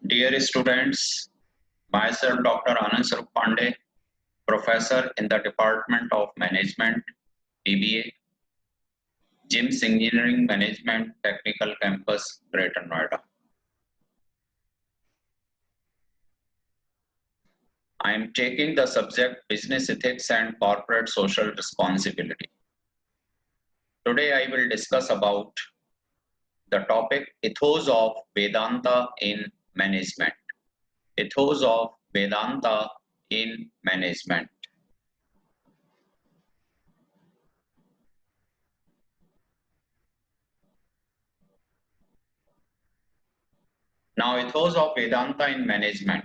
Dear students, myself Dr. Anand Sarup Pandey, Professor in the Department of Management, BBA, GIMS Engineering Management Technical Campus, Greater Noida. I am taking the subject Business Ethics and Corporate Social Responsibility. Today I will discuss about the topic Ethos of Vedanta in Management. Ethos of Vedanta in Management. Now, ethos of Vedanta in management.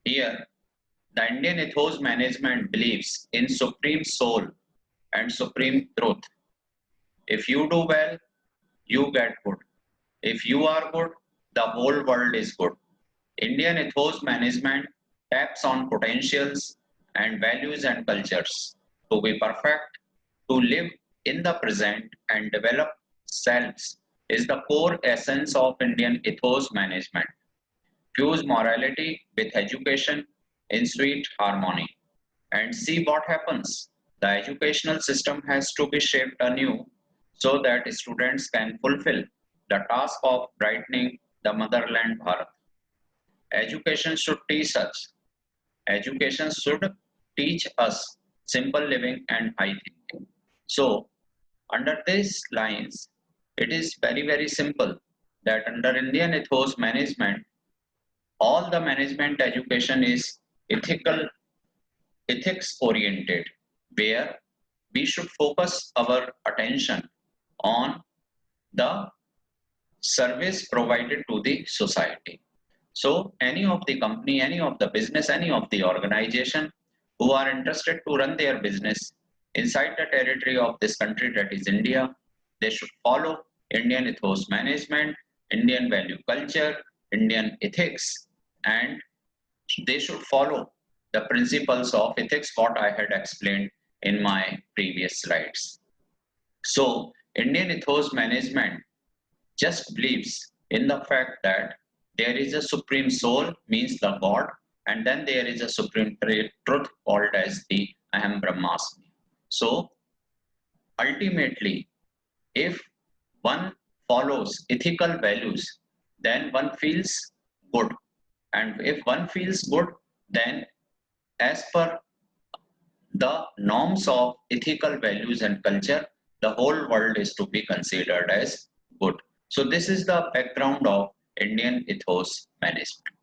Here, the Indian ethos management believes in supreme soul and supreme truth. If you do well, you get good. If you are good, the whole world is good. Indian ethos management taps on potentials and values and cultures to be perfect, to live in the present and develop selves is the core essence of Indian ethos management. Fuse morality with education in sweet harmony and see what happens. The educational system has to be shaped anew so that students can fulfill the task of brightening the motherland Bharat. Education should teach us. Education should teach us simple living and high thinking. So, under these lines, it is very simple that under Indian ethos management, all the management education is ethics oriented, where we should focus our attention on the service provided to the society. So any of the company, any of the business, any of the organization who are interested to run their business inside the territory of this country, that is India, they should follow Indian ethos management, Indian value culture, Indian ethics, and they should follow the principles of ethics what I had explained in my previous slides. So Indian ethos management just believes in the fact that there is a supreme soul, means the God, and then there is a supreme truth called as the Aham Brahmasmi. So ultimately, if one follows ethical values, then one feels good. And if one feels good, then as per the norms of ethical values and culture, the whole world is to be considered as good. So this is the background of Indian ethos management.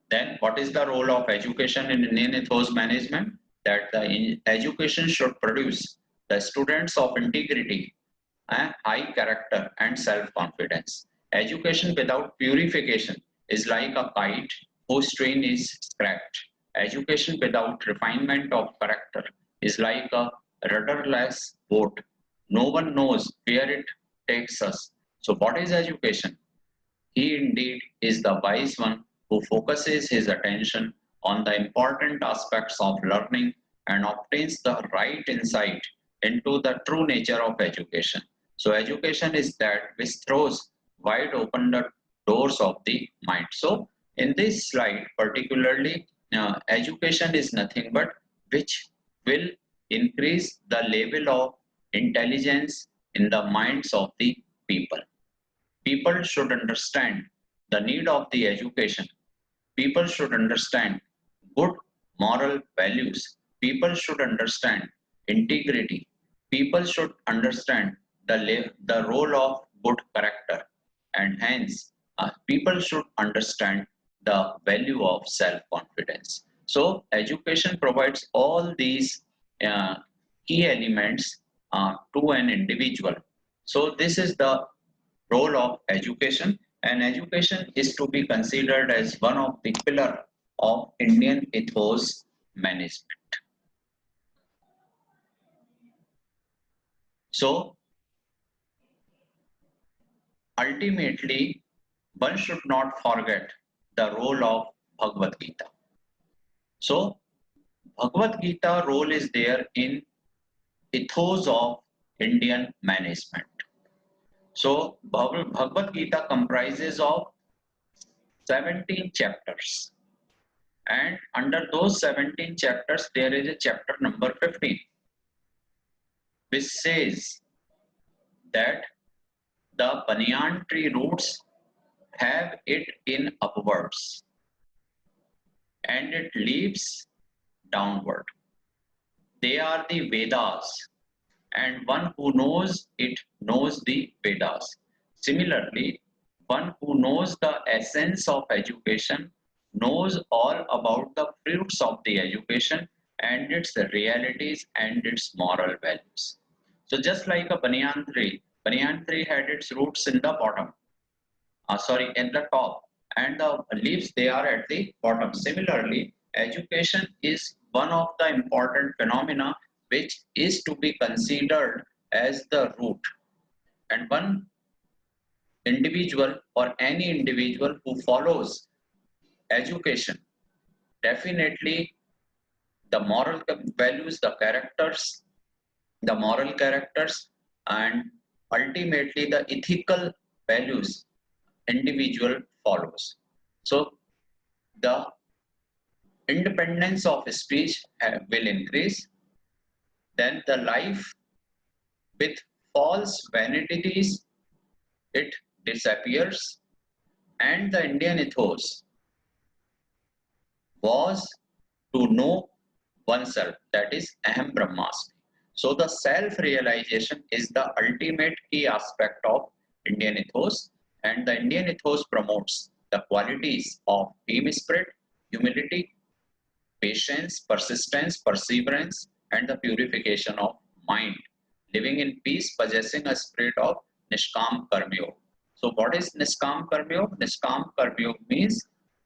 Then what is the role of education in Indian ethos management? That the education should produce the students of integrity, high character and self-confidence. Education without purification is like a kite whose string is cracked. Education without refinement of character is like a rudderless boat. No one knows where it takes us. So what is education? He indeed is the wise one who focuses his attention on the important aspects of learning and obtains the right insight into the true nature of education. So education is that which throws wide open the doors of the mind. So in this slide particularly, education is nothing but which will increase the level of intelligence in the minds of the people. People should understand the need of the education. People should understand good moral values. People should understand integrity. People should understand the role of good character. And hence, people should understand the value of self-confidence. So, education provides all these uh, key elements to an individual. So, this is the role of education, and education is to be considered as one of the pillar of Indian ethos management. So ultimately, one should not forget the role of Bhagavad Gita. So Bhagavad Gita role is there in ethos of Indian management. So Bhagavad Gita comprises of 17 chapters, and under those 17 chapters there is a chapter number 15, which says that the banyan tree roots have it in upwards and it leaves downward. They are the Vedas, and one who knows it knows the Vedas. Similarly, one who knows the essence of education knows all about the fruits of the education and its realities and its moral values. So just like a banyan tree had its roots in the bottom, in the top, and the leaves they are at the bottom. Similarly, education is one of the important phenomena which is to be considered as the root, and one individual or any individual who follows education, definitely the moral values, the moral characters, and ultimately the ethical values individual follows. So the independence of speech will increase. Then the life with false vanities, it disappears. And the Indian ethos was to know oneself, that is Aham Brahmasmi. So the self-realization is the ultimate key aspect of Indian ethos, and the Indian ethos promotes the qualities of team spirit, humility, patience, persistence, perseverance, and the purification of mind, living in peace, possessing a spirit of Nishkam Karmyog. So, what is Nishkam Karmyog? Nishkam Karmyog means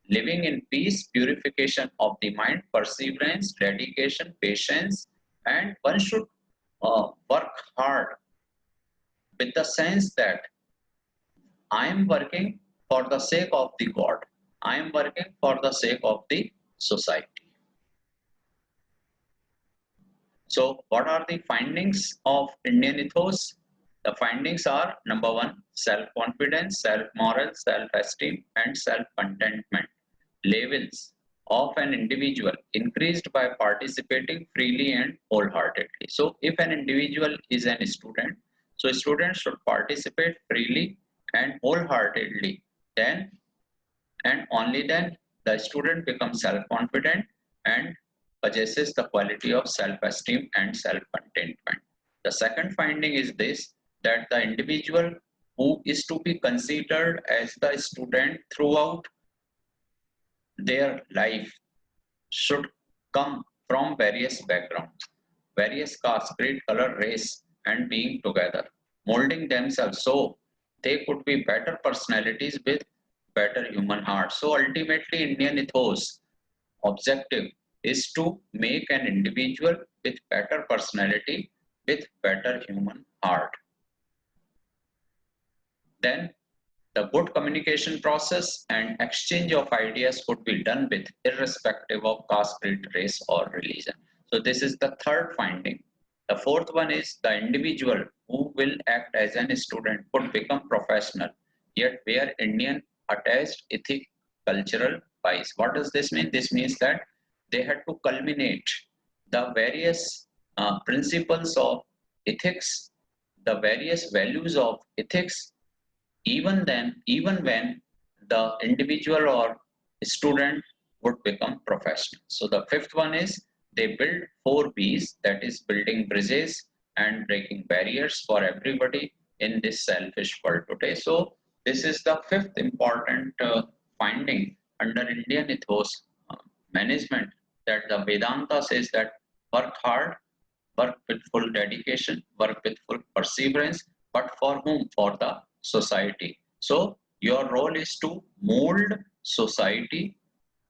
living in peace, purification of the mind, perseverance, dedication, patience, and one should work hard with the sense that I am working for the sake of the God, I am working for the sake of the society. So, what are the findings of Indian ethos? The findings are number one, self confidence, self moral, self esteem, and self contentment levels of an individual increased by participating freely and wholeheartedly. So, if an individual is an student, so students should participate freely and wholeheartedly. Then and only then the student becomes self confident and possesses the quality of self-esteem and self-contentment. The second finding is this, that the individual who is to be considered as the student throughout their life should come from various backgrounds, various caste, creed, color, race, and being together, molding themselves so they could be better personalities with better human hearts. So ultimately, Indian ethos objective is to make an individual with better personality, with better human heart. Then the good communication process and exchange of ideas could be done with irrespective of caste, creed, race, or religion. So this is the third finding. The fourth one is the individual who will act as an student could become professional, yet bear Indian attached ethic cultural bias. What does this mean? This means that they had to culminate the various principles of ethics, the various values of ethics, even when the individual or student would become professional. So the fifth one is they build 4 Bs, that is building bridges and breaking barriers for everybody in this selfish world today. So this is the fifth important finding under Indian ethos management, that the Vedanta says that work hard, work with full dedication, work with full perseverance, but for whom? For the society. So your role is to mold society.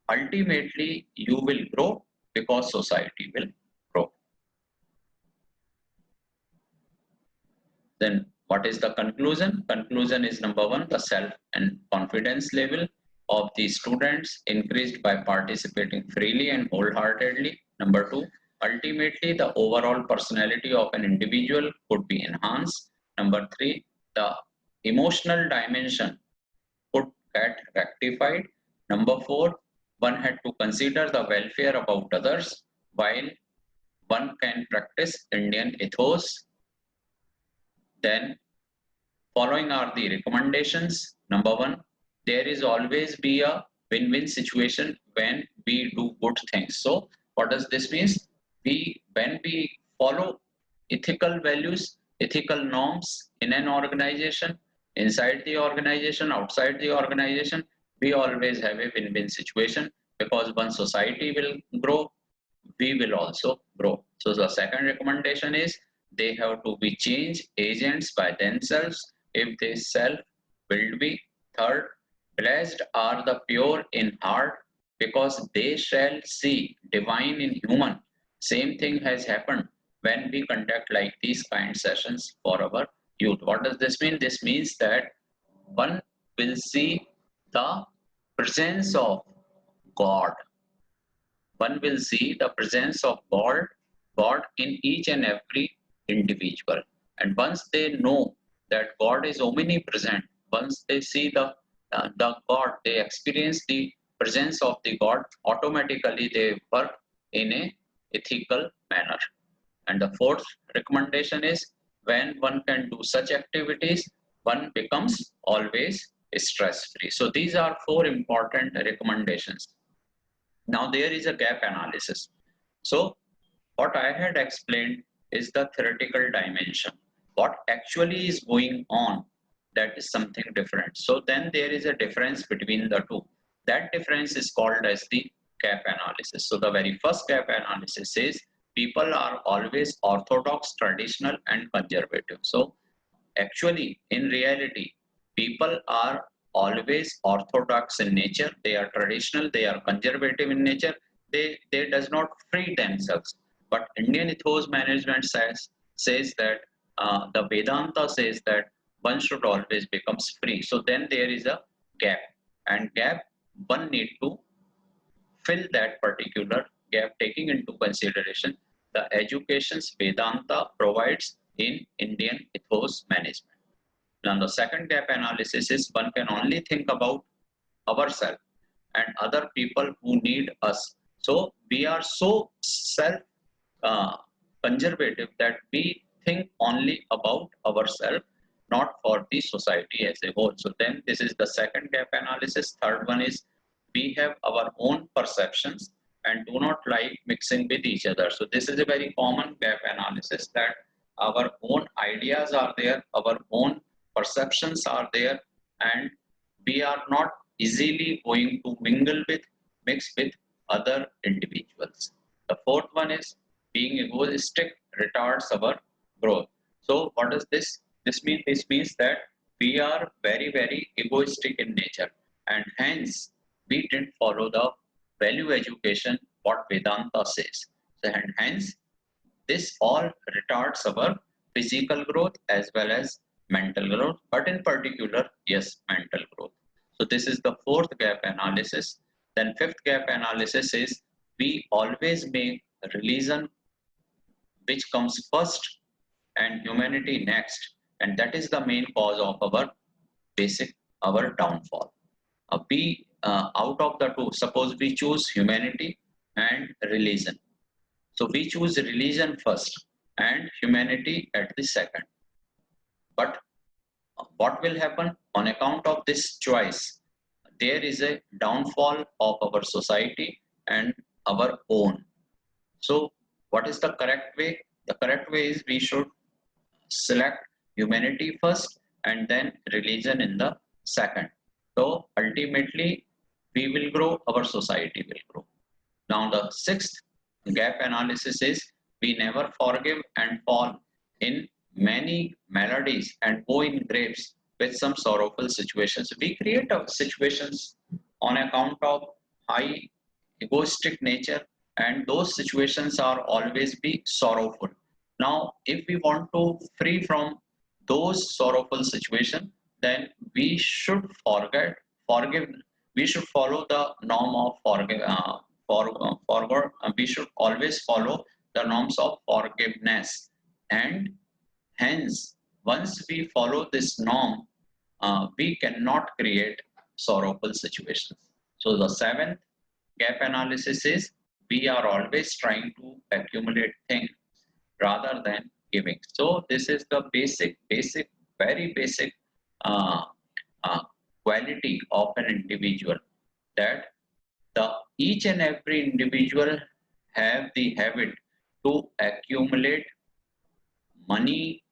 Ultimately, you will grow because society will grow. Then what is the conclusion? Conclusion is number one, the self and confidence level of the students increased by participating freely and wholeheartedly. Number two, ultimately the overall personality of an individual could be enhanced. Number three, the emotional dimension could get rectified. Number 4, one had to consider the welfare about others while one can practice Indian ethos. Then following are the recommendations. Number 1, there is always be a win-win situation when we do good things. So what does this mean? When we follow ethical values, ethical norms in an organization, inside the organization, outside the organization, we always have a win-win situation, because one society will grow, we will also grow. So the second recommendation is they have to be change agents by themselves if they self will be. Third, blessed are the pure in heart, because they shall see divine in human. Same thing has happened when we conduct like these kind sessions for our youth. What does this mean? This means that one will see the presence of God. One will see the presence of God in each and every individual. And once they know that God is omnipresent, once they see the God, they experience the presence of the God, automatically they work in a ethical manner. And the fourth recommendation is when one can do such activities, one becomes always stress free. So these are four important recommendations. Now there is a gap analysis. So what I had explained is the theoretical dimension. What actually is going on, that is something different. So then there is a difference between the two. That difference is called as the gap analysis. So the very first gap analysis says people are always orthodox, traditional and conservative. So actually, in reality, people are always orthodox in nature. They are traditional. They are conservative in nature. They does not free themselves. But Indian ethos management says that the Vedanta says that one should always becomes free. So then there is a gap, and gap one need to fill that particular gap, taking into consideration the educations Vedanta provides in Indian ethos management. Now, the second gap analysis is one can only think about ourselves and other people who need us. So we are so self uh, conservative that we think only about ourselves, not for the society as a whole. So then this is the second gap analysis. Third one is we have our own perceptions and do not like mixing with each other. So this is a very common gap analysis, that our own ideas are there, our own perceptions are there, and we are not easily going to mix with other individuals. The fourth one is being egoistic retards our growth. So what does this mean? This means that we are very egoistic in nature, and hence we didn't follow the value education what Vedanta says. So, and hence this all retards our physical growth as well as mental growth, but in particular, yes, mental growth. So this is the fourth gap analysis. Then fifth gap analysis is we always make religion which comes first and humanity next, and that is the main cause of our downfall. We out of the two, suppose we choose humanity and religion. So we choose religion first and humanity at the second. But what will happen on account of this choice? There is a downfall of our society and our own. So what is the correct way? The correct way is we should select humanity first and then religion in the second. So ultimately we will grow, our society will grow. Now the sixth gap analysis is we never forgive and fall in many melodies and go in graves with some sorrowful situations. We create situations on account of high egoistic nature, and those situations are always be sorrowful. Now if we want to free from those sorrowful situations, then we should forgive, we should follow the norm of we should always follow the norms of forgiveness. And hence once we follow this norm, we cannot create sorrowful situations. So the seventh gap analysis is we are always trying to accumulate things rather than giving. So this is the very basic uh, uh, quality of an individual, that the each and every individual have the habit to accumulate money,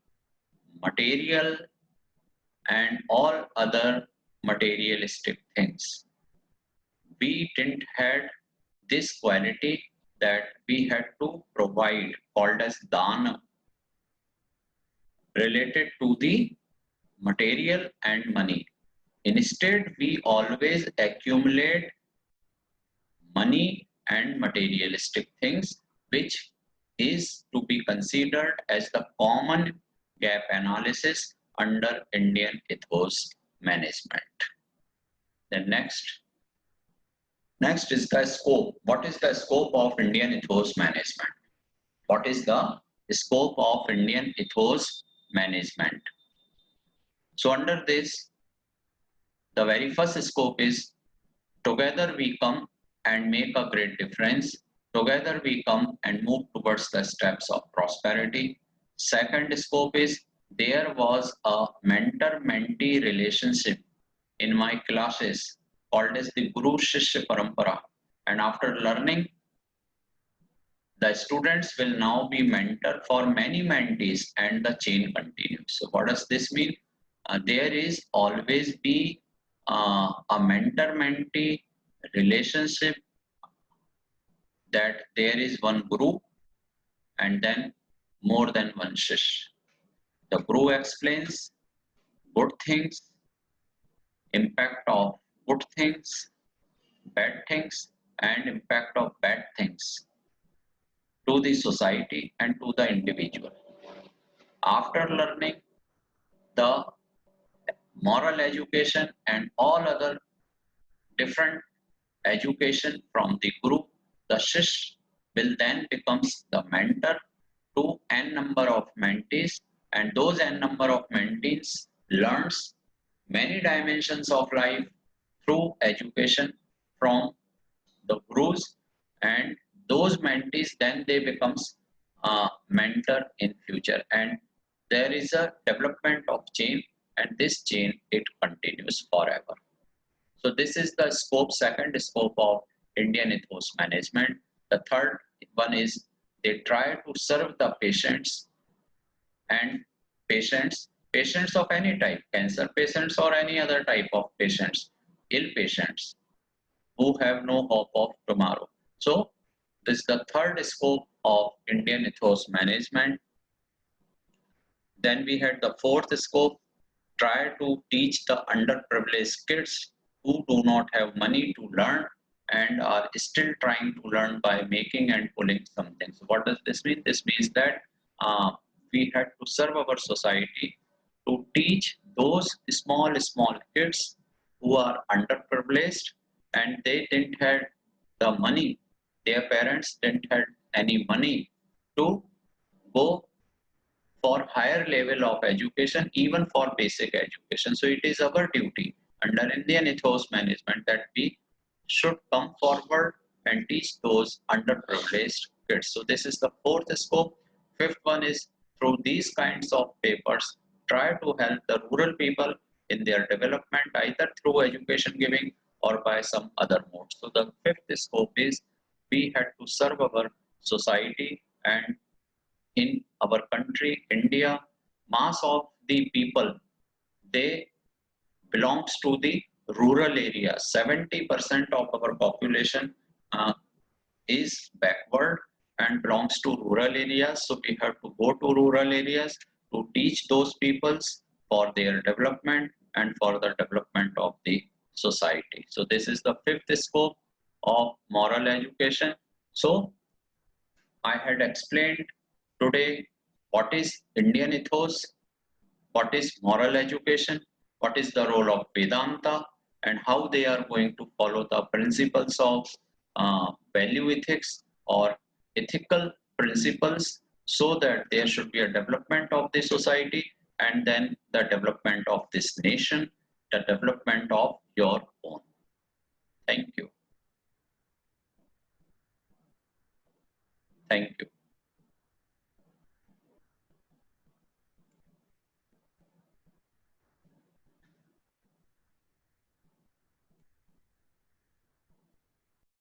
material, and all other materialistic things. We didn't had this quality that we had to provide, called as dana, related to the material and money. Instead, we always accumulate money and materialistic things, which is to be considered as the common gap analysis under Indian ethos management. Then next is the scope. What is the scope of Indian ethos management? What is the scope of Indian ethos management? So under this, the very first scope is together we come and make a great difference. Together we come and move towards the steps of prosperity. Second scope is there was a mentor-mentee relationship in my classes called as the Guru Shishya Parampara. And after learning, the students will now be mentor for many mentees and the chain continues. So what does this mean? There is always be a mentor-mentee relationship, that there is one guru and then more than one shish. The guru explains good things, impact of good things, bad things, and impact of bad things to the society and to the individual. After learning the moral education and all other different education from the guru, the shish will then becomes the mentor to n number of mentees, and those n number of mentees learns many dimensions of life through education from the gurus, and those mentees then they becomes a mentor in future, and there is a development of chain, and this chain it continues forever. So this is the scope, second scope of Indian ethos management. The third one is they try to serve the patients, and patients of any type, cancer patients or any other type of patients, ill patients who have no hope of tomorrow. So this is the third scope of Indian ethos management. Then we had the fourth scope, try to teach the underprivileged kids who do not have money to learn and are still trying to learn by making and pulling something. So what does this mean? This means that we had to serve our society to teach those small kids who are underprivileged and they didn't have the money. Their parents didn't have any money to go for higher level of education, even for basic education. So it is our duty under Indian ethos management that we should come forward and teach those underprivileged kids. So this is the fourth scope. Fifth one is through these kinds of papers, try to help the rural people in their development, either through education giving or by some other mode. So the fifth scope is we had to serve our society, and in our country, India, mass of the people, they belongs to the rural area. 70% of our population is backward and belongs to rural areas. So we have to go to rural areas to teach those peoples for their development and for the development of the society. So this is the fifth scope of moral education. So I had explained today what is Indian ethos, what is moral education, what is the role of Vedanta, and how they are going to follow the principles of value ethics or ethical principles, so that there should be a development of the society and then the development of this nation the development of your own. Thank you. Thank you.